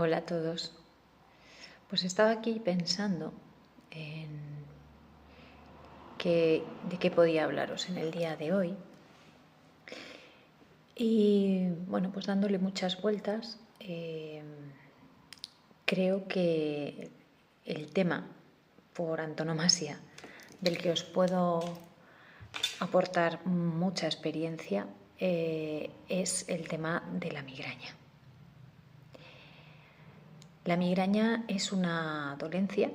Hola a todos. Pues estaba aquí pensando en de qué podía hablaros en el día de hoy. Y bueno, pues dándole muchas vueltas, creo que el tema por antonomasia del que os puedo aportar mucha experiencia es el tema de la migraña. La migraña es una dolencia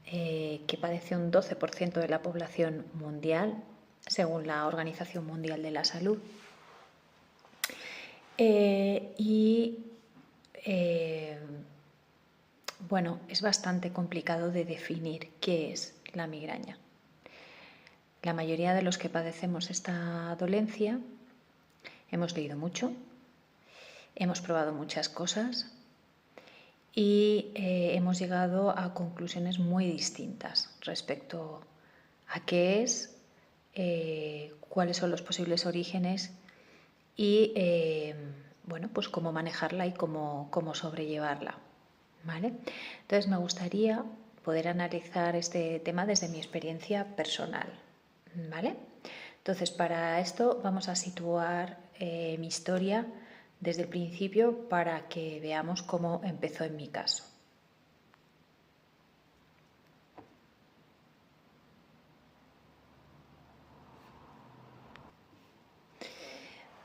que padece un 12% de la población mundial, según la Organización Mundial de la Salud. Bueno, es bastante complicado de definir qué es la migraña. La mayoría de los que padecemos esta dolencia hemos leído mucho, hemos probado muchas cosas y hemos llegado a conclusiones muy distintas respecto a qué es, cuáles son los posibles orígenes y bueno, pues cómo manejarla y cómo sobrellevarla, ¿vale? Entonces me gustaría poder analizar este tema desde mi experiencia personal, ¿vale? Entonces para esto vamos a situar mi historia desde el principio para que veamos cómo empezó en mi caso.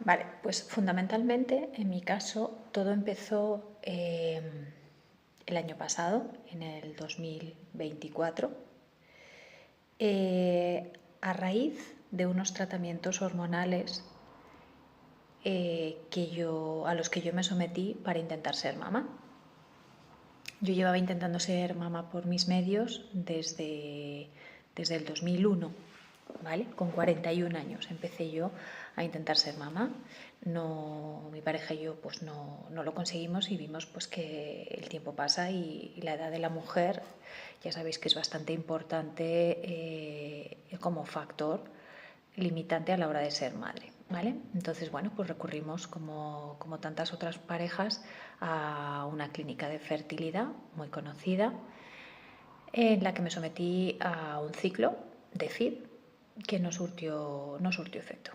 Vale, pues fundamentalmente en mi caso todo empezó el año pasado, en el 2024, a raíz de unos tratamientos hormonales a los que yo me sometí para intentar ser mamá. Yo llevaba intentando ser mamá por mis medios desde el 2001, ¿vale? Con 41 años empecé yo a intentar ser mamá. Mi pareja y yo pues no lo conseguimos y vimos pues que el tiempo pasa y la edad de la mujer ya sabéis que es bastante importante como factor limitante a la hora de ser madre, ¿vale? Entonces, bueno, pues recurrimos como tantas otras parejas a una clínica de fertilidad muy conocida en la que me sometí a un ciclo de FID que no surtió efecto.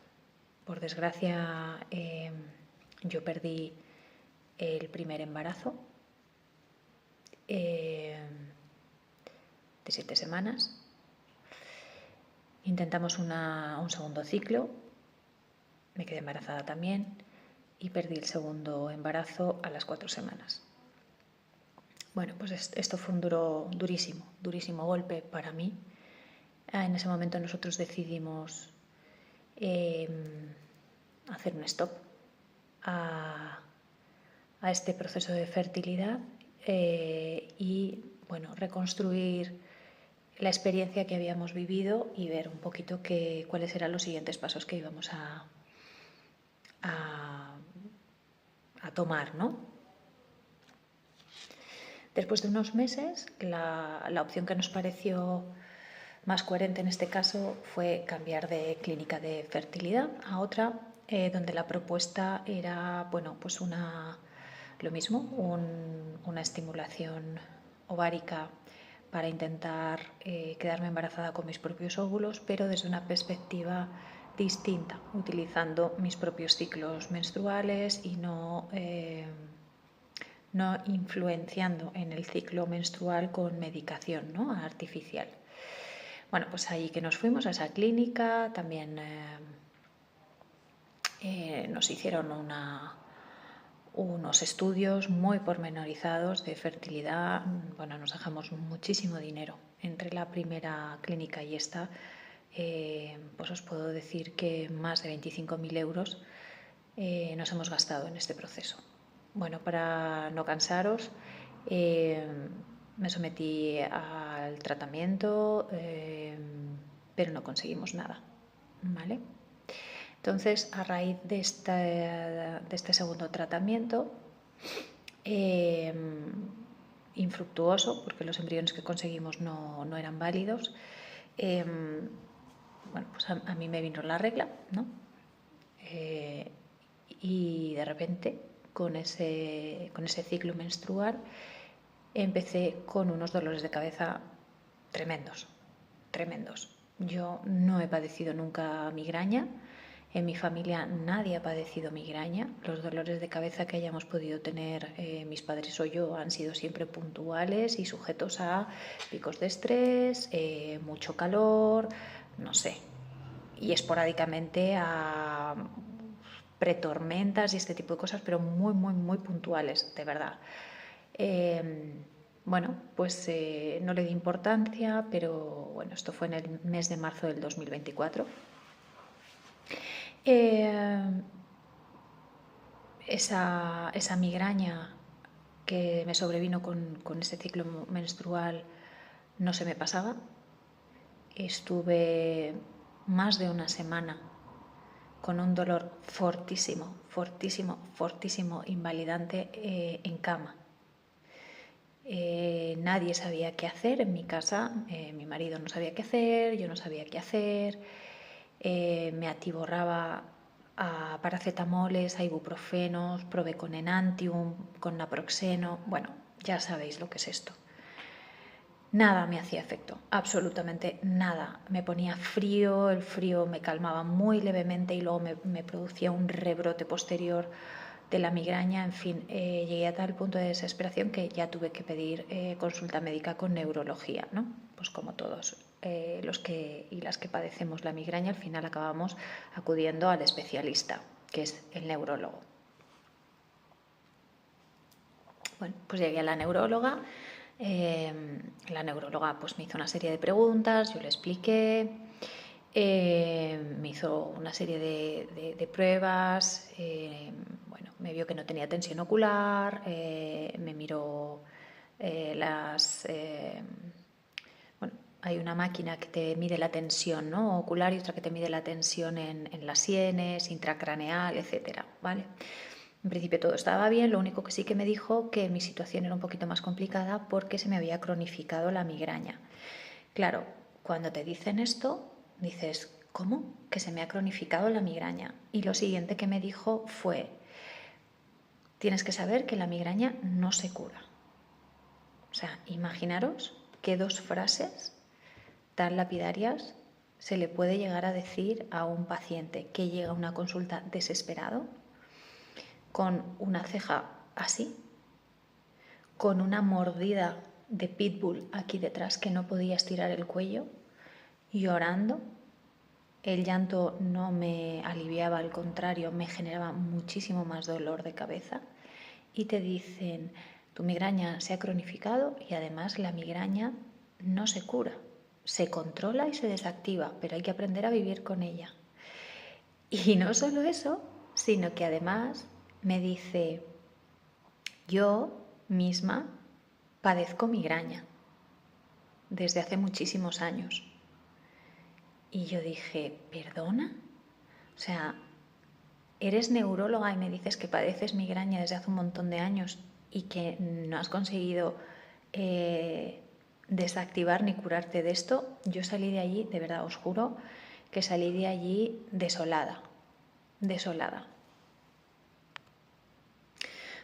Por desgracia, yo perdí el primer embarazo de 7 semanas. Intentamos un segundo ciclo, me quedé embarazada también y perdí el segundo embarazo a las 4 semanas. Bueno, pues esto fue un durísimo golpe para mí. En ese momento nosotros decidimos hacer un stop a este proceso de fertilidad y bueno, reconstruir la experiencia que habíamos vivido y ver un poquito cuáles eran los siguientes pasos que íbamos a tomar, ¿no? Después de unos meses, la opción que nos pareció más coherente en este caso fue cambiar de clínica de fertilidad a otra donde la propuesta era, bueno, pues lo mismo, una estimulación ovárica para intentar quedarme embarazada con mis propios óvulos, pero desde una perspectiva distinta, utilizando mis propios ciclos menstruales y no influenciando en el ciclo menstrual con medicación, ¿no?, artificial. Bueno, pues ahí que nos fuimos a esa clínica, también nos hicieron unos estudios muy pormenorizados de fertilidad. Bueno, nos dejamos muchísimo dinero entre la primera clínica y esta. Pues os puedo decir que más de 25.000 euros nos hemos gastado en este proceso. Bueno, para no cansaros, me sometí al tratamiento, pero no conseguimos nada, ¿vale? Entonces, a raíz de este segundo tratamiento, infructuoso, porque los embriones que conseguimos no eran válidos, bueno, pues a mí me vino la regla, ¿no? Y de repente con ese ciclo menstrual, empecé con unos dolores de cabeza tremendos, tremendos. Yo no he padecido nunca migraña. En mi familia nadie ha padecido migraña. Los dolores de cabeza que hayamos podido tener mis padres o yo han sido siempre puntuales y sujetos a picos de estrés, mucho calor, no sé, y esporádicamente a pretormentas y este tipo de cosas, pero muy, muy, muy puntuales, de verdad. Bueno, pues no le di importancia, pero bueno, esto fue en el mes de marzo del 2024. Esa migraña que me sobrevino con ese ciclo menstrual no se me pasaba. Estuve más de una semana con un dolor fortísimo, fortísimo, fortísimo, invalidante en cama. Nadie sabía qué hacer en mi casa, mi marido no sabía qué hacer, yo no sabía qué hacer, me atiborraba a paracetamoles, a ibuprofenos, probé con Enantium, con naproxeno, bueno, ya sabéis lo que es esto. Nada me hacía efecto, absolutamente nada. Me ponía frío, el frío me calmaba muy levemente y luego me producía un rebrote posterior de la migraña. En fin, llegué a tal punto de desesperación que ya tuve que pedir consulta médica con neurología, ¿no? Pues como todos los que y las que padecemos la migraña, al final acabamos acudiendo al especialista, que es el neurólogo. Bueno, pues llegué a la neuróloga. La neuróloga pues me hizo una serie de preguntas, yo le expliqué, me hizo una serie de pruebas, bueno, me vio que no tenía tensión ocular, me miró bueno, hay una máquina que te mide la tensión, ¿no?, ocular, y otra que te mide la tensión en las sienes, intracraneal, etcétera, ¿vale? En principio todo estaba bien, lo único que sí que me dijo que mi situación era un poquito más complicada porque se me había cronificado la migraña. Claro, cuando te dicen esto, dices, ¿cómo? Que se me ha cronificado la migraña. Y lo siguiente que me dijo fue, tienes que saber que la migraña no se cura. O sea, imaginaros qué dos frases tan lapidarias se le puede llegar a decir a un paciente que llega a una consulta desesperado, con una ceja así, con una mordida de pitbull aquí detrás que no podía estirar el cuello, llorando. El llanto no me aliviaba, al contrario, me generaba muchísimo más dolor de cabeza. Y te dicen, tu migraña se ha cronificado y además la migraña no se cura, se controla y se desactiva, pero hay que aprender a vivir con ella. Y no solo eso, sino que además me dice, yo misma padezco migraña desde hace muchísimos años. Y yo dije, ¿perdona? O sea, eres neuróloga y me dices que padeces migraña desde hace un montón de años y que no has conseguido desactivar ni curarte de esto. Yo salí de allí, de verdad os juro, que salí de allí desolada, desolada.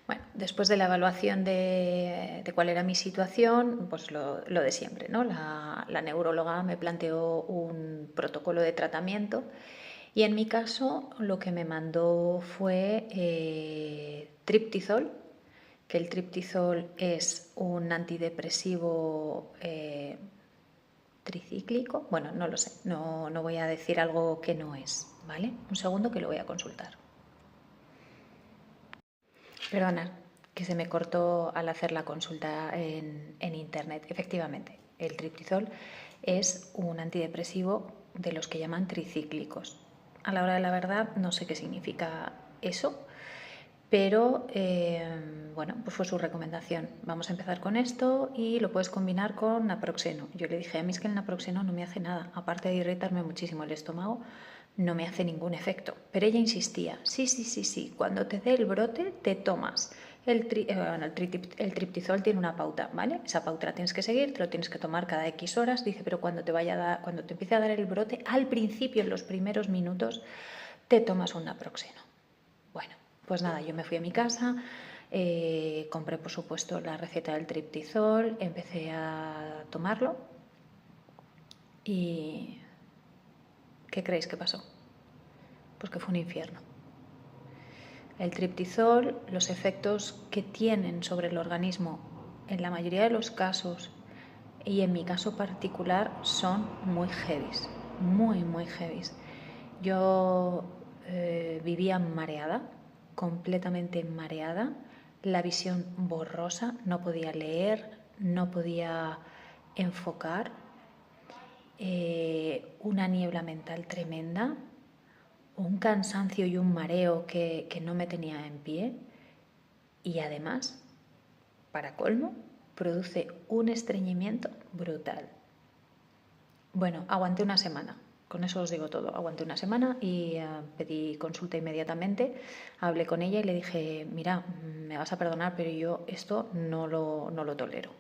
Bueno, después de la evaluación de cuál era mi situación, pues lo de siempre, ¿no? La neuróloga me planteó un protocolo de tratamiento y en mi caso lo que me mandó fue triptizol, que el triptizol es un antidepresivo tricíclico. Bueno, no lo sé, no voy a decir algo que no es, ¿vale? Un segundo que lo voy a consultar. Perdonad, que se me cortó al hacer la consulta en internet. Efectivamente, el triptizol es un antidepresivo de los que llaman tricíclicos. A la hora de la verdad no sé qué significa eso, pero bueno, pues fue su recomendación. Vamos a empezar con esto y lo puedes combinar con naproxeno. Yo le dije, a mí es que el naproxeno no me hace nada, aparte de irritarme muchísimo el estómago, no me hace ningún efecto. Pero ella insistía, sí, cuando te dé el brote te tomas. El triptizol tiene una pauta, ¿vale? Esa pauta la tienes que seguir, te lo tienes que tomar cada X horas. Dice, pero cuando te empiece a dar el brote, al principio, en los primeros minutos, te tomas un naproxeno. Bueno, Pues nada, yo me fui a mi casa, compré por supuesto la receta del triptizol, empecé a tomarlo y ¿qué creéis que pasó? Pues que fue un infierno. El triptizol, los efectos que tienen sobre el organismo en la mayoría de los casos y en mi caso particular son muy heavies, muy heavies. Yo vivía mareada, completamente mareada, la visión borrosa, no podía leer, no podía enfocar, una niebla mental tremenda, un cansancio y un mareo que no me tenía en pie y además, para colmo, produce un estreñimiento brutal. Bueno, aguanté una semana, con eso os digo todo. Aguanté una semana y pedí consulta inmediatamente. Hablé con ella y le dije, mira, me vas a perdonar, pero yo esto no lo tolero.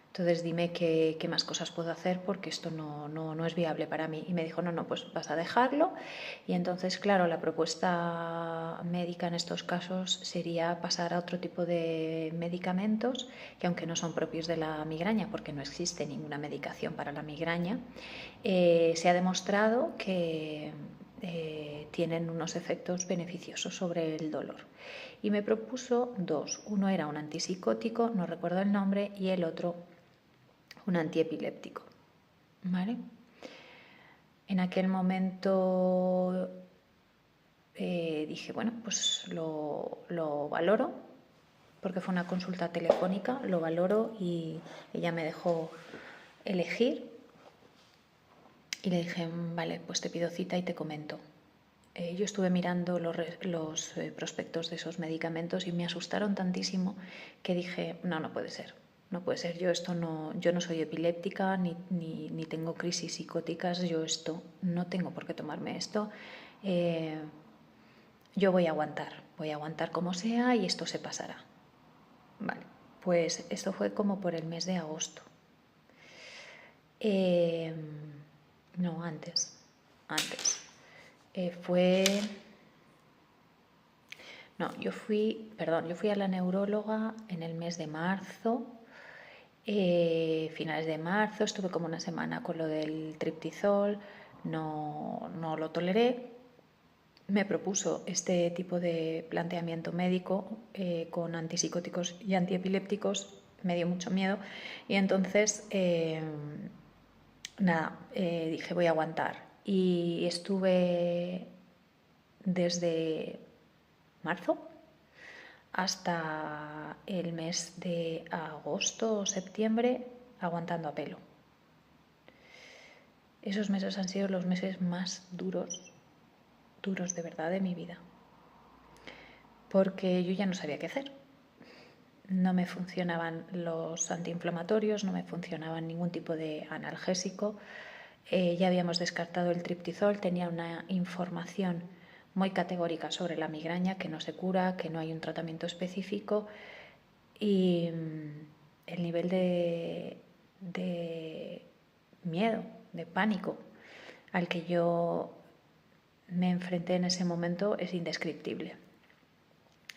Entonces dime qué más cosas puedo hacer porque esto no es viable para mí. Y me dijo, no, pues vas a dejarlo. Y entonces, claro, la propuesta médica en estos casos sería pasar a otro tipo de medicamentos que aunque no son propios de la migraña, porque no existe ninguna medicación para la migraña, se ha demostrado que tienen unos efectos beneficiosos sobre el dolor. Y me propuso dos. Uno era un antipsicótico, no recuerdo el nombre, y el otro un antiepiléptico, ¿vale? En aquel momento dije, bueno, pues lo valoro, porque fue una consulta telefónica, lo valoro y ella me dejó elegir y le dije, vale, pues te pido cita y te comento. Yo estuve mirando los prospectos de esos medicamentos y me asustaron tantísimo que dije, no puede ser. No puede ser, yo no soy epiléptica ni tengo crisis psicóticas, yo no tengo por qué tomarme esto. Yo voy a aguantar como sea y esto se pasará. Vale, pues esto fue como por el mes de agosto. No, antes. Yo fui a la neuróloga en el mes de marzo. Finales de marzo, estuve como una semana con lo del triptizol, no lo toleré. Me propuso este tipo de planteamiento médico con antipsicóticos y antiepilépticos, me dio mucho miedo y entonces dije voy a aguantar y estuve desde marzo hasta el mes de agosto o septiembre aguantando a pelo. Esos meses han sido los meses más duros de verdad de mi vida, porque yo ya no sabía qué hacer. No me funcionaban los antiinflamatorios, no me funcionaba ningún tipo de analgésico. Ya habíamos descartado el triptizol, tenía una información muy categórica sobre la migraña, que no se cura, que no hay un tratamiento específico y el nivel de miedo, de pánico al que yo me enfrenté en ese momento es indescriptible.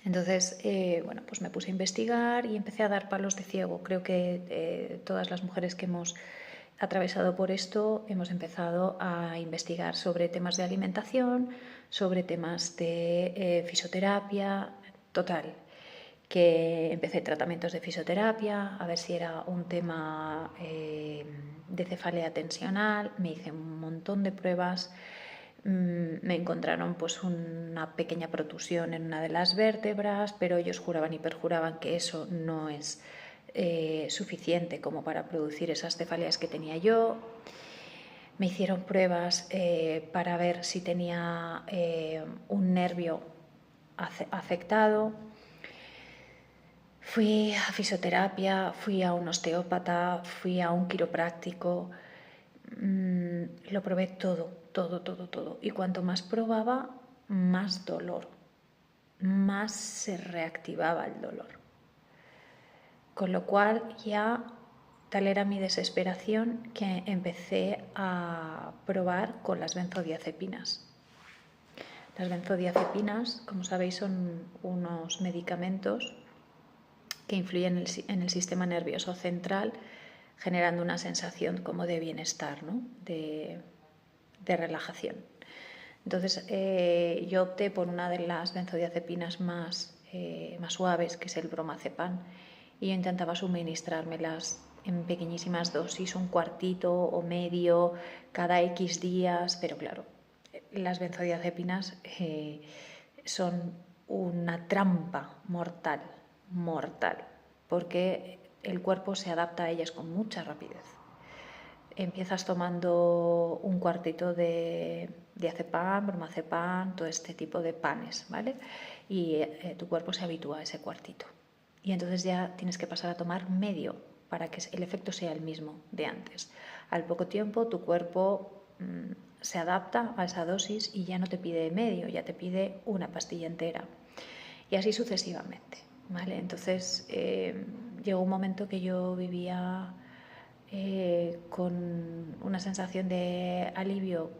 Entonces, pues me puse a investigar y empecé a dar palos de ciego. Creo que todas las mujeres que hemos atravesado por esto hemos empezado a investigar sobre temas de alimentación, sobre temas de fisioterapia, total, que empecé tratamientos de fisioterapia, a ver si era un tema de cefalea tensional, me hice un montón de pruebas. Me encontraron pues una pequeña protusión en una de las vértebras, pero ellos juraban y perjuraban que eso no es suficiente como para producir esas cefaleas que tenía yo. Me hicieron pruebas para ver si tenía un nervio afectado. Fui a fisioterapia, fui a un osteópata, fui a un quiropráctico. Lo probé todo. Y cuanto más probaba, más dolor, más se reactivaba el dolor. Con lo cual ya tal era mi desesperación que empecé a probar con las benzodiazepinas. Las benzodiazepinas, como sabéis, son unos medicamentos que influyen en el sistema nervioso central, generando una sensación como de bienestar, ¿no? de relajación. Entonces yo opté por una de las benzodiazepinas más suaves, que es el bromazepam, y yo intentaba suministrármelas en pequeñísimas dosis, un cuartito o medio cada X días, pero claro, las benzodiazepinas son una trampa mortal, porque el cuerpo se adapta a ellas con mucha rapidez. Empiezas tomando un cuartito de diazepam, bromazepam, todo este tipo de panes, ¿vale? Y tu cuerpo se habitúa a ese cuartito. Y entonces ya tienes que pasar a tomar medio para que el efecto sea el mismo de antes. Al poco tiempo tu cuerpo se adapta a esa dosis y ya no te pide medio, ya te pide una pastilla entera. Y así sucesivamente, ¿vale? Entonces llegó un momento que yo vivía con una sensación de alivio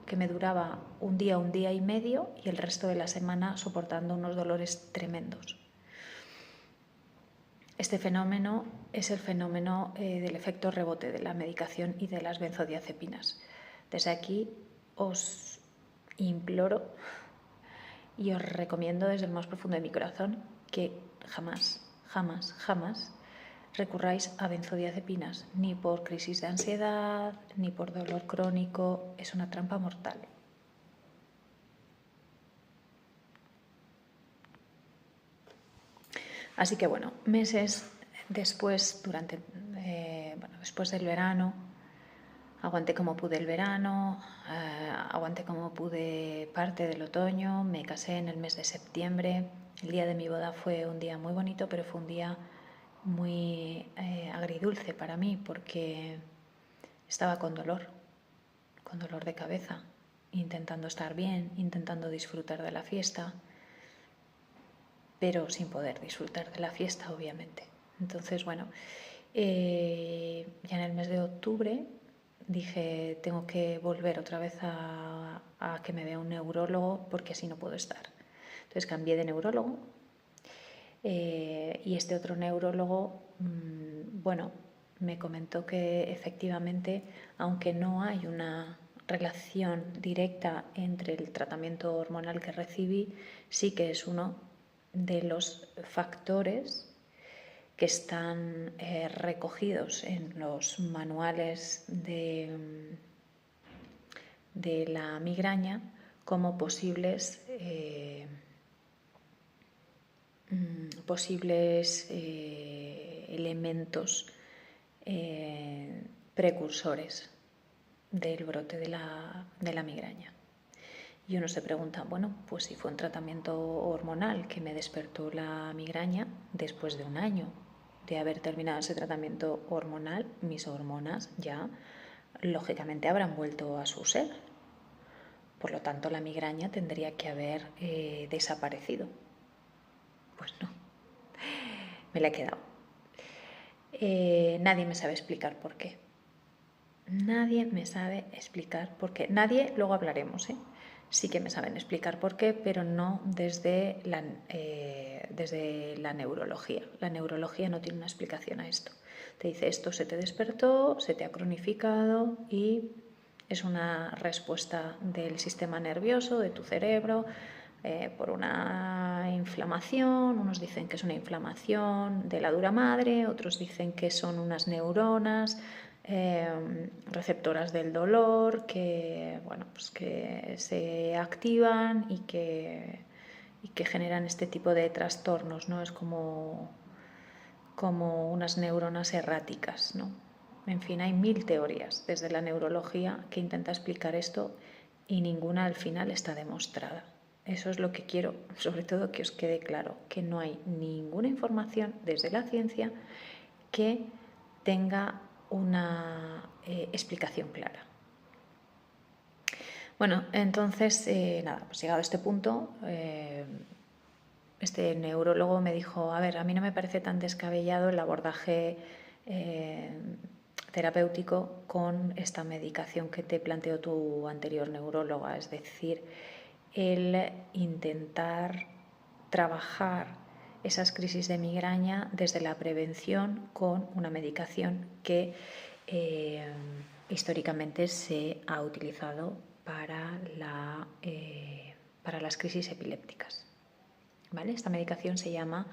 que me duraba un día y medio, y el resto de la semana soportando unos dolores tremendos. Este fenómeno es el fenómeno del efecto rebote de la medicación y de las benzodiazepinas. Desde aquí os imploro y os recomiendo desde el más profundo de mi corazón que jamás recurráis a benzodiazepinas, ni por crisis de ansiedad, ni por dolor crónico. Es una trampa mortal. Así que bueno, meses después, después del verano, aguanté como pude el verano, aguanté como pude parte del otoño, me casé en el mes de septiembre. El día de mi boda fue un día muy bonito, pero fue un día muy agridulce para mí, porque estaba con dolor de cabeza, intentando estar bien, intentando disfrutar de la fiesta, pero sin poder disfrutar de la fiesta, obviamente. Entonces, bueno, ya en el mes de octubre dije, tengo que volver otra vez a que me vea un neurólogo, porque así no puedo estar. Entonces cambié de neurólogo y este otro neurólogo, bueno, me comentó que efectivamente, aunque no hay una relación directa entre el tratamiento hormonal que recibí, sí que es uno de los factores que están recogidos en los manuales de la migraña como posibles elementos precursores del brote de la migraña. Y uno se pregunta, bueno, pues si fue un tratamiento hormonal que me despertó la migraña, después de un año de haber terminado ese tratamiento hormonal, mis hormonas ya lógicamente habrán vuelto a su ser. Por lo tanto, la migraña tendría que haber desaparecido. Pues no, me la he quedado. Nadie me sabe explicar por qué. Nadie me sabe explicar por qué. Nadie, luego hablaremos, sí que me saben explicar por qué, pero no desde la neurología. La neurología no tiene una explicación a esto. Te dice, esto se te despertó, se te ha cronificado y es una respuesta del sistema nervioso, de tu cerebro, por una inflamación. Unos dicen que es una inflamación de la dura madre, otros dicen que son unas neuronas receptoras del dolor que, bueno, pues que se activan y que generan este tipo de trastornos, ¿no? Es como unas neuronas erráticas, ¿no? En fin, hay 1000 teorías desde la neurología que intenta explicar esto y ninguna al final está demostrada. Eso es lo que quiero, sobre todo, que os quede claro, que no hay ninguna información desde la ciencia que tenga una explicación clara. Bueno, entonces, nada, pues llegado a este punto, este neurólogo me dijo, a ver, a mí no me parece tan descabellado el abordaje terapéutico con esta medicación que te planteó tu anterior neuróloga, es decir, el intentar trabajar esas crisis de migraña desde la prevención con una medicación que históricamente se ha utilizado para las crisis epilépticas. ¿Vale? Esta medicación se llama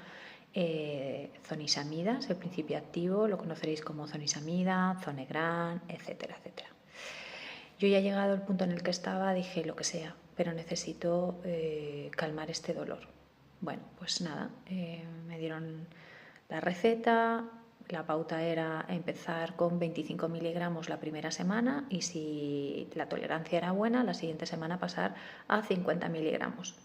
zonisamida, es el principio activo, lo conoceréis como zonisamida, Zonegran, etcétera, etcétera. Yo ya llegado al punto en el que estaba, dije lo que sea, pero necesito calmar este dolor. Bueno, pues nada, me dieron la receta, la pauta era empezar con 25 miligramos la primera semana y si la tolerancia era buena, la siguiente semana pasar a 50 miligramos.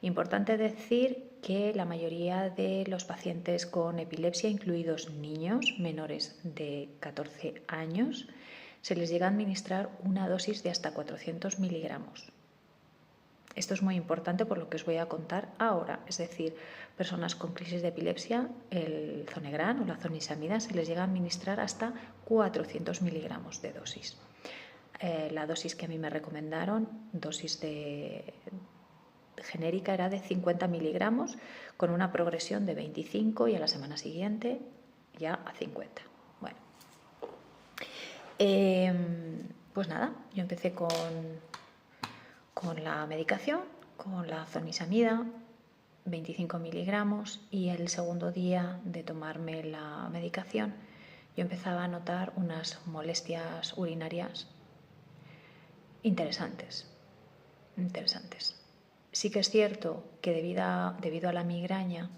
Importante decir que la mayoría de los pacientes con epilepsia, incluidos niños menores de 14 años, se les llega a administrar una dosis de hasta 400 miligramos. Esto es muy importante por lo que os voy a contar ahora, es decir, personas con crisis de epilepsia, el Zonegran o la zonisamida se les llega a administrar hasta 400 miligramos de dosis. La dosis que a mí me recomendaron, dosis genérica, era de 50 miligramos con una progresión de 25 y a la semana siguiente ya a 50. Bueno, pues nada, yo empecé con la medicación, con la zonisamida, 25 miligramos, y el segundo día de tomarme la medicación yo empezaba a notar unas molestias urinarias interesantes. Sí que es cierto que debido a la migraña,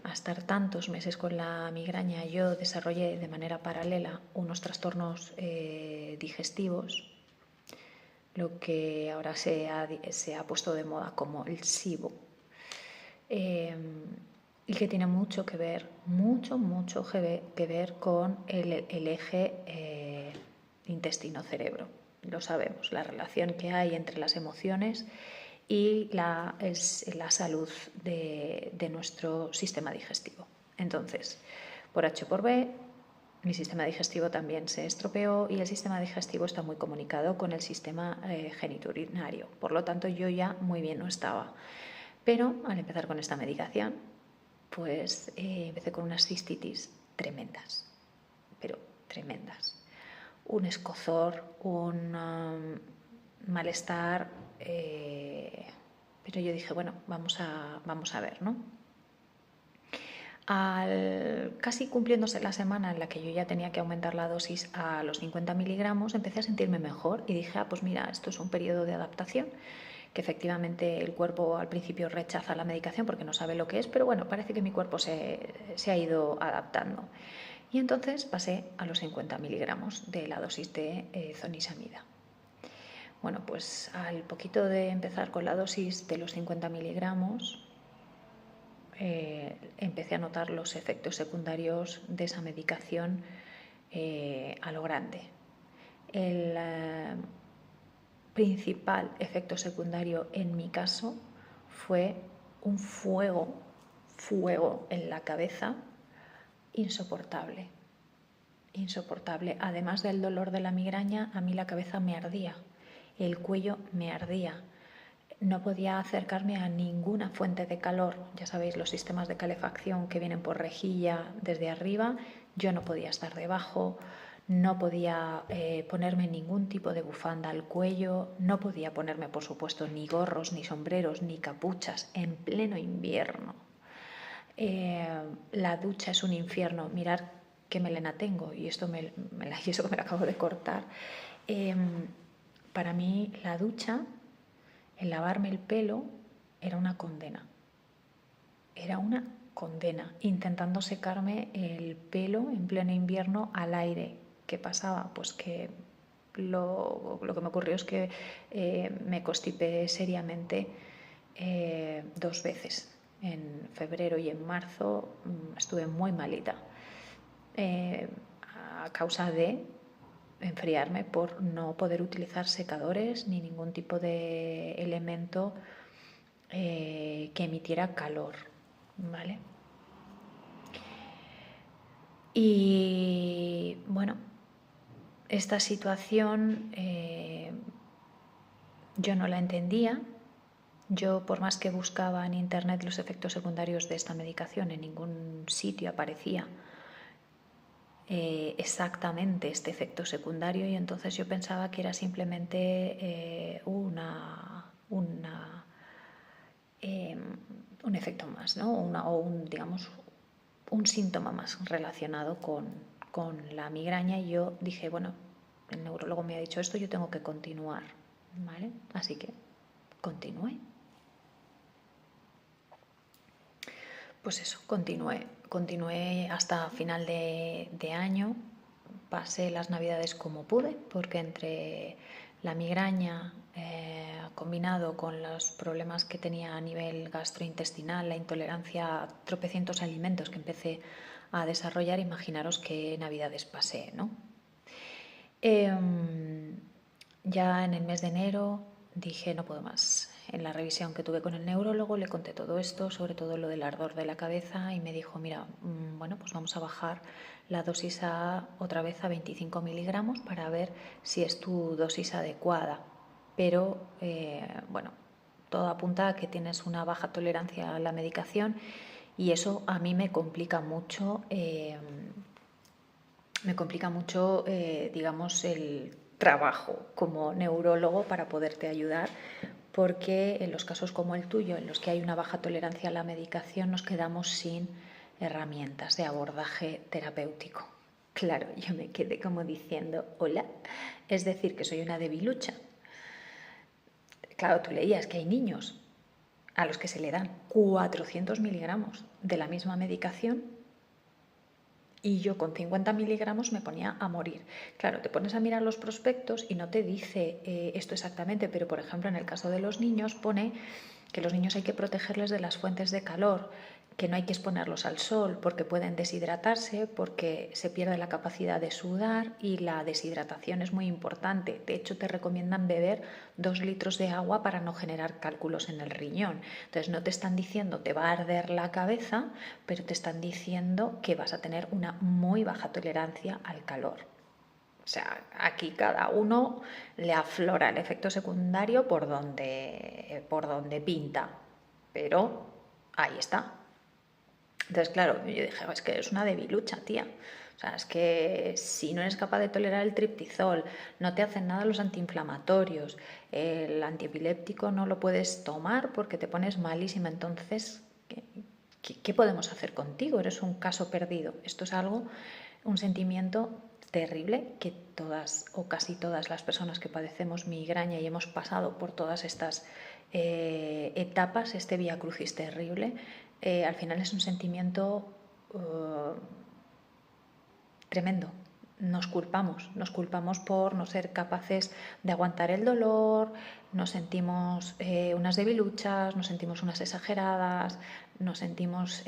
a estar tantos meses con la migraña, yo desarrollé de manera paralela unos trastornos digestivos, lo que ahora se ha puesto de moda como el SIBO, y que tiene mucho que ver con el eje intestino-cerebro. Lo sabemos, la relación que hay entre las emociones y la salud de nuestro sistema digestivo. Entonces, por H o por B, mi sistema digestivo también se estropeó y el sistema digestivo está muy comunicado con el sistema genitourinario. Por lo tanto, yo ya muy bien no estaba. Pero al empezar con esta medicación, pues empecé con unas cistitis tremendas, pero tremendas. Un escozor, un malestar, pero yo dije, bueno, vamos a ver, ¿no? Casi cumpliéndose la semana en la que yo ya tenía que aumentar la dosis a los 50 miligramos, empecé a sentirme mejor y dije, pues mira, esto es un periodo de adaptación, que efectivamente el cuerpo al principio rechaza la medicación porque no sabe lo que es, pero bueno, parece que mi cuerpo se ha ido adaptando. Y entonces pasé a los 50 miligramos de la dosis de zonisamida. Bueno, pues al poquito de empezar con la dosis de los 50 miligramos, empecé a notar los efectos secundarios de esa medicación a lo grande. El principal efecto secundario en mi caso fue un fuego en la cabeza insoportable. Además del dolor de la migraña, a mí la cabeza me ardía, el cuello me ardía. No podía acercarme a ninguna fuente de calor. Ya sabéis, los sistemas de calefacción que vienen por rejilla desde arriba, yo no podía estar debajo, no podía ponerme ningún tipo de bufanda al cuello, no podía ponerme, por supuesto, ni gorros, ni sombreros, ni capuchas en pleno invierno. La ducha es un infierno. Mirad qué melena tengo y eso que me la acabo de cortar. Para mí la ducha, el lavarme el pelo, era una condena. Intentando secarme el pelo en pleno invierno al aire. ¿Qué pasaba? Pues que lo que me ocurrió es que me constipé seriamente 2 veces. En febrero y en marzo estuve muy malita a causa de enfriarme por no poder utilizar secadores ni ningún tipo de elemento que emitiera calor, ¿vale? Y bueno, esta situación yo no la entendía, Yo, por más que buscaba en internet los efectos secundarios de esta medicación, en ningún sitio aparecía exactamente este efecto secundario, y entonces yo pensaba que era simplemente un efecto más, ¿no? Digamos, un síntoma más relacionado con la migraña, y yo dije, bueno, el neurólogo me ha dicho esto, yo tengo que continuar, ¿vale? Así que continué. Pues eso, continué hasta final de año. Pasé las navidades como pude, porque entre la migraña combinado con los problemas que tenía a nivel gastrointestinal, la intolerancia a tropecientos alimentos que empecé a desarrollar, imaginaros qué navidades pasé, ¿no? Ya en el mes de enero dije, no puedo más. En la revisión que tuve con el neurólogo le conté todo esto, sobre todo lo del ardor de la cabeza, y me dijo, mira, bueno, pues vamos a bajar la dosis otra vez a 25 miligramos para ver si es tu dosis adecuada. Pero, bueno, todo apunta a que tienes una baja tolerancia a la medicación, y eso a mí me complica mucho. Digamos, el trabajo como neurólogo para poderte ayudar, porque en los casos como el tuyo, en los que hay una baja tolerancia a la medicación, nos quedamos sin herramientas de abordaje terapéutico. Claro, yo me quedé como diciendo, hola, es decir, que soy una debilucha. Claro, tú leías que hay niños a los que se le dan 400 miligramos de la misma medicación, y yo con 50 miligramos me ponía a morir. Claro, te pones a mirar los prospectos y no te dice esto exactamente, pero por ejemplo en el caso de los niños pone que los niños hay que protegerles de las fuentes de calor, que no hay que exponerlos al sol porque pueden deshidratarse, porque se pierde la capacidad de sudar, y la deshidratación es muy importante. De hecho, te recomiendan beber 2 litros de agua para no generar cálculos en el riñón. Entonces no te están diciendo te va a arder la cabeza, pero te están diciendo que vas a tener una muy baja tolerancia al calor. O sea, aquí cada uno le aflora el efecto secundario por donde pinta, pero ahí está. Entonces, claro, yo dije, es que es una debilucha, tía. O sea, es que si no eres capaz de tolerar el triptizol, no te hacen nada los antiinflamatorios, el antiepiléptico no lo puedes tomar porque te pones malísima. Entonces, ¿qué podemos hacer contigo? Eres un caso perdido. Esto es un sentimiento terrible que todas o casi todas las personas que padecemos migraña y hemos pasado por todas estas etapas, este vía crucis terrible, al final es un sentimiento tremendo. Nos culpamos por no ser capaces de aguantar el dolor, nos sentimos unas debiluchas, nos sentimos unas exageradas, nos sentimos,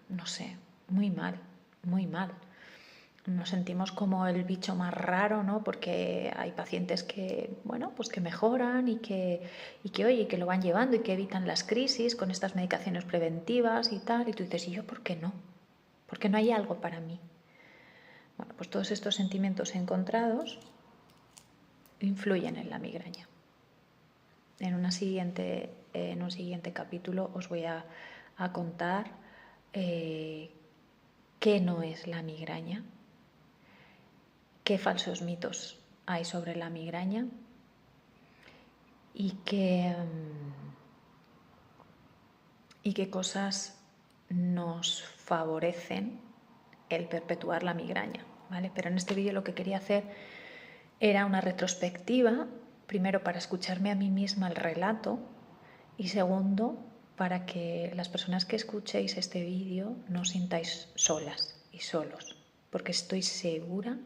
no sé, muy mal, muy mal. Nos sentimos como el bicho más raro, ¿no? Porque hay pacientes que, bueno, pues que mejoran oye, que lo van llevando y que evitan las crisis con estas medicaciones preventivas y tal. Y tú dices, ¿y yo por qué no? ¿Por qué no hay algo para mí? Bueno, pues todos estos sentimientos encontrados influyen en la migraña. En un siguiente capítulo os voy a contar qué no es la migraña, qué falsos mitos hay sobre la migraña y qué cosas nos favorecen el perpetuar la migraña, ¿vale? Pero en este vídeo lo que quería hacer era una retrospectiva, primero para escucharme a mí misma el relato, y segundo para que las personas que escuchéis este vídeo no os sintáis solas y solos, porque estoy segura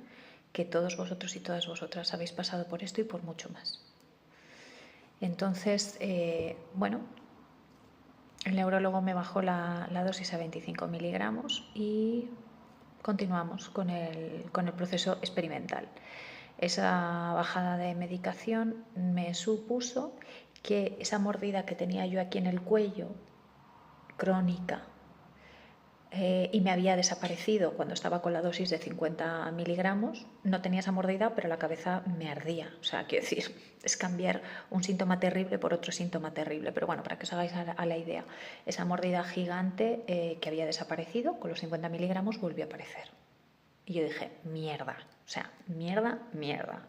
que todos vosotros y todas vosotras habéis pasado por esto y por mucho más. Entonces, bueno, el neurólogo me bajó la dosis a 25 miligramos y continuamos con el proceso experimental. Esa bajada de medicación me supuso que esa mordida que tenía yo aquí en el cuello, crónica, y me había desaparecido cuando estaba con la dosis de 50 miligramos. No tenía esa mordida, pero la cabeza me ardía. O sea, quiero decir, es cambiar un síntoma terrible por otro síntoma terrible. Pero bueno, para que os hagáis a la idea, esa mordida gigante que había desaparecido con los 50 miligramos volvió a aparecer. Y yo dije, mierda, o sea, mierda, mierda.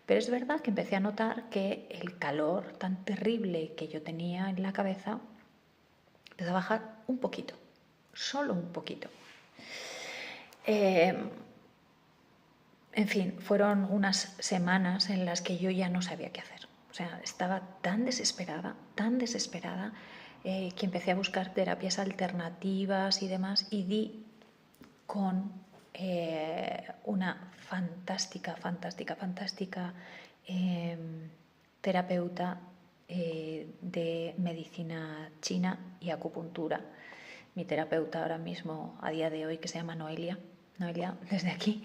Pero es verdad que empecé a notar que el calor tan terrible que yo tenía en la cabeza empezó a bajar un poquito, solo un poquito. En fin, fueron unas semanas en las que yo ya no sabía qué hacer. O sea, estaba tan desesperada, que empecé a buscar terapias alternativas y demás, y di con una fantástica terapeuta de medicina china y acupuntura. Mi terapeuta ahora mismo, a día de hoy, que se llama Noelia. Noelia, desde aquí,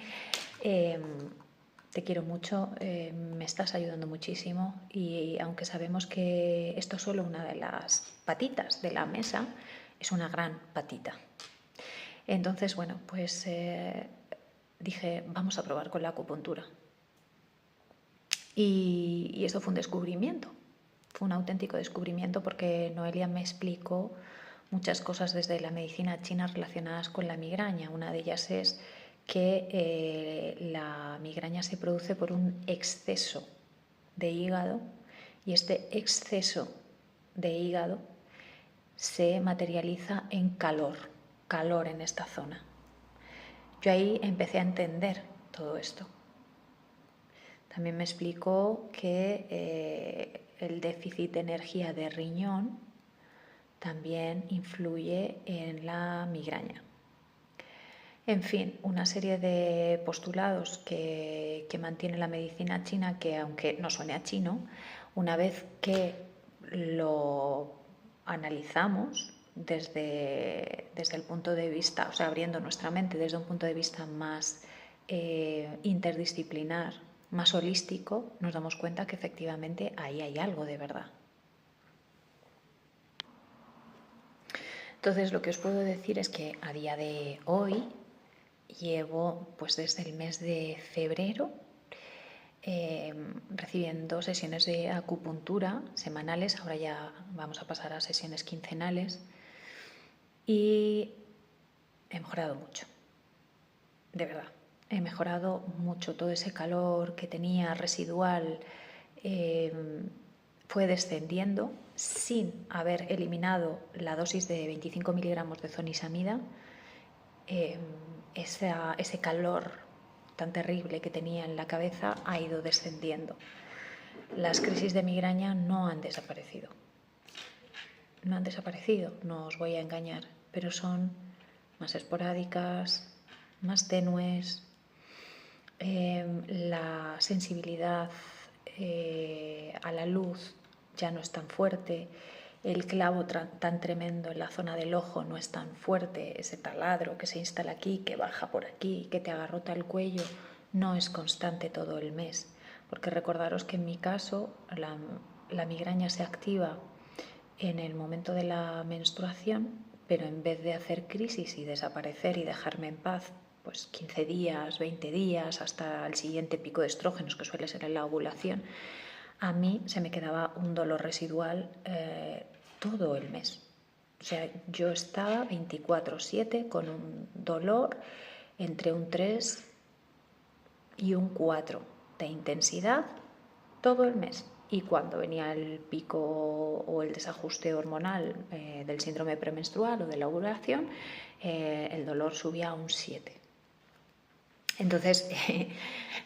te quiero mucho, me estás ayudando muchísimo, y aunque sabemos que esto es solo una de las patitas de la mesa, es una gran patita. Entonces, bueno, pues dije, vamos a probar con la acupuntura. Y esto fue un descubrimiento, fue un auténtico descubrimiento, porque Noelia me explicó muchas cosas desde la medicina china relacionadas con la migraña. Una de ellas es que la migraña se produce por un exceso de hígado, y este exceso de hígado se materializa en calor en esta zona. Yo ahí empecé a entender todo esto. También me explicó que el déficit de energía de riñón también influye en la migraña. En fin, una serie de postulados que mantiene la medicina china, que aunque no suene a chino, una vez que lo analizamos desde el punto de vista, o sea, abriendo nuestra mente desde un punto de vista más interdisciplinar, más holístico, nos damos cuenta que efectivamente ahí hay algo de verdad. Entonces, lo que os puedo decir es que a día de hoy llevo, pues desde el mes de febrero, recibiendo sesiones de acupuntura semanales. Ahora ya vamos a pasar a sesiones quincenales, y he mejorado mucho, de verdad. He mejorado mucho. Todo ese calor que tenía residual fue descendiendo sin haber eliminado la dosis de 25 miligramos de zonisamida. Ese calor tan terrible que tenía en la cabeza ha ido descendiendo. Las crisis de migraña no han desaparecido. No han desaparecido, no os voy a engañar, pero son más esporádicas, más tenues. La sensibilidad a la luz ya no es tan fuerte. El clavo tan tremendo en la zona del ojo no es tan fuerte. Ese taladro que se instala aquí, que baja por aquí, que te agarrota el cuello, no es constante todo el mes. Porque recordaros que en mi caso la migraña se activa en el momento de la menstruación, pero en vez de hacer crisis y desaparecer y dejarme en paz, pues 15 días, 20 días, hasta el siguiente pico de estrógenos, que suele ser en la ovulación, a mí se me quedaba un dolor residual todo el mes. O sea, yo estaba 24/7 con un dolor entre un 3 y un 4 de intensidad todo el mes. Y cuando venía el pico o el desajuste hormonal del síndrome premenstrual o de la ovulación, el dolor subía a un 7. Entonces,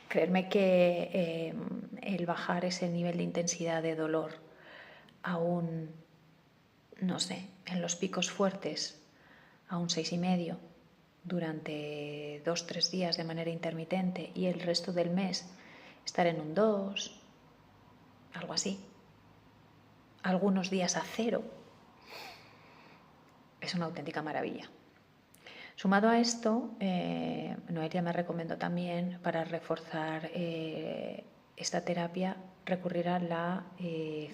creerme que el bajar ese nivel de intensidad de dolor a un, no sé, en los picos fuertes, a un 6,5 durante 2-3 días de manera intermitente, y el resto del mes estar en un 2, algo así, algunos días a 0, es una auténtica maravilla. Sumado a esto, Noelia me recomendó también, para reforzar esta terapia, recurrir a la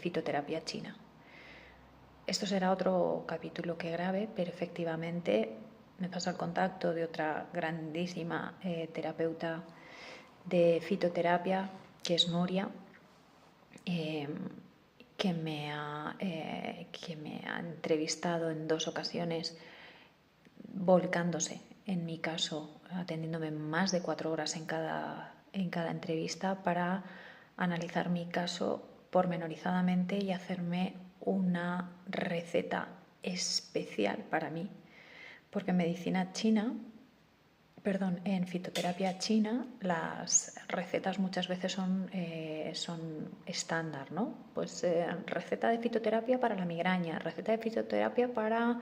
fitoterapia china. Esto será otro capítulo que grabe, pero efectivamente me pasó el contacto de otra grandísima terapeuta de fitoterapia, que es Nuria, que me ha entrevistado en 2 ocasiones, volcándose, en mi caso, atendiéndome más de 4 horas en cada entrevista para analizar mi caso pormenorizadamente y hacerme una receta especial para mí. Porque en fitoterapia china las recetas muchas veces son estándar, ¿no? Pues receta de fitoterapia para la migraña, receta de fitoterapia para,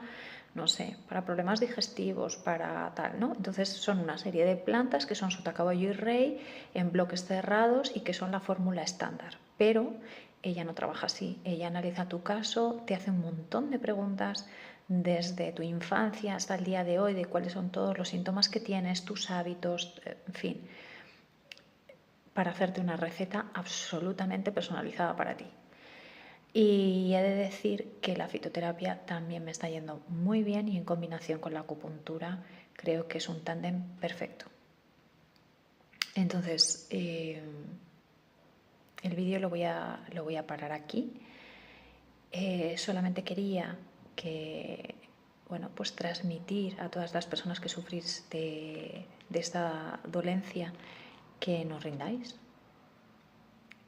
no sé, para problemas digestivos, para tal, ¿no? Entonces son una serie de plantas que son sota, caballo y rey en bloques cerrados y que son la fórmula estándar. Pero ella no trabaja así, ella analiza tu caso, te hace un montón de preguntas desde tu infancia hasta el día de hoy, de cuáles son todos los síntomas que tienes, tus hábitos, en fin, para hacerte una receta absolutamente personalizada para ti. Y he de decir que la fitoterapia también me está yendo muy bien y en combinación con la acupuntura creo que es un tándem perfecto. Entonces, el vídeo lo voy a parar aquí. Solamente quería que, bueno, pues transmitir a todas las personas que sufrís de esta dolencia que nos rindáis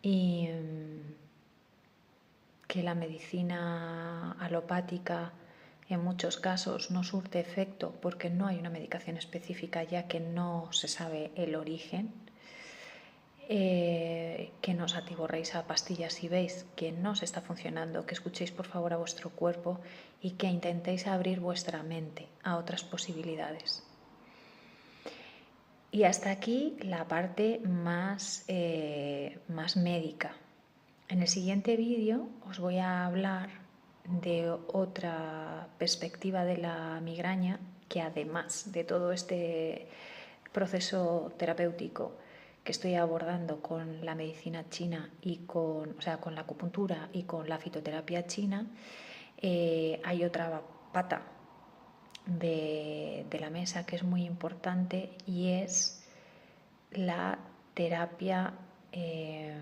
y que la medicina alopática en muchos casos no surte efecto porque no hay una medicación específica, ya que no se sabe el origen. Que no os atiborréis a pastillas si veis que no os está funcionando, que escuchéis por favor a vuestro cuerpo y que intentéis abrir vuestra mente a otras posibilidades. Y hasta aquí la parte más médica. En el siguiente vídeo os voy a hablar de otra perspectiva de la migraña, que además de todo este proceso terapéutico que estoy abordando con la medicina china y con la acupuntura y con la fitoterapia china, hay otra pata de la mesa que es muy importante y es la terapia de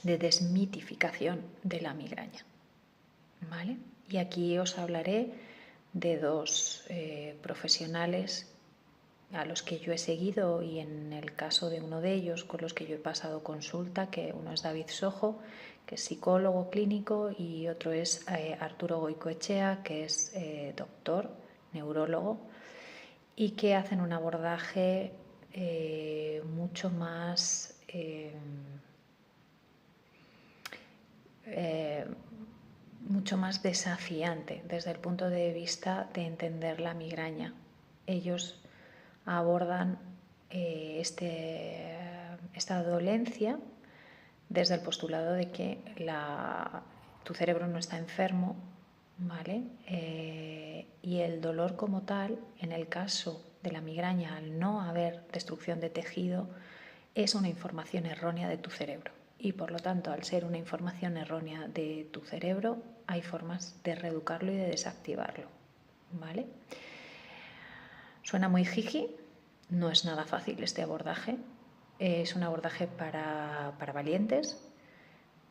desmitificación de la migraña, ¿vale? Y aquí os hablaré de 2 profesionales a los que yo he seguido y en el caso de uno de ellos con los que yo he pasado consulta, que uno es David Sojo, que es psicólogo clínico, y otro es Arturo Goicoechea, que es doctor, neurólogo, y que hacen un abordaje mucho más desafiante desde el punto de vista de entender la migraña. Ellos abordan esta dolencia desde el postulado de que tu cerebro no está enfermo, ¿vale? Y el dolor como tal, en el caso de la migraña, al no haber destrucción de tejido, es una información errónea de tu cerebro. Y por lo tanto, al ser una información errónea de tu cerebro, hay formas de reeducarlo y de desactivarlo, ¿vale? Suena muy jiji, no es nada fácil este abordaje, es un abordaje para valientes,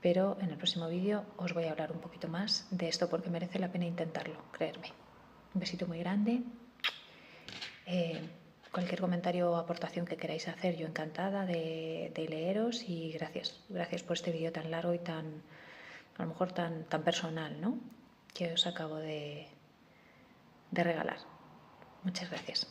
pero en el próximo vídeo os voy a hablar un poquito más de esto porque merece la pena intentarlo, creedme. Un besito muy grande. Cualquier comentario o aportación que queráis hacer, yo encantada de leeros, y gracias por este vídeo tan largo y a lo mejor tan personal, ¿no?, que os acabo de regalar. Muchas gracias.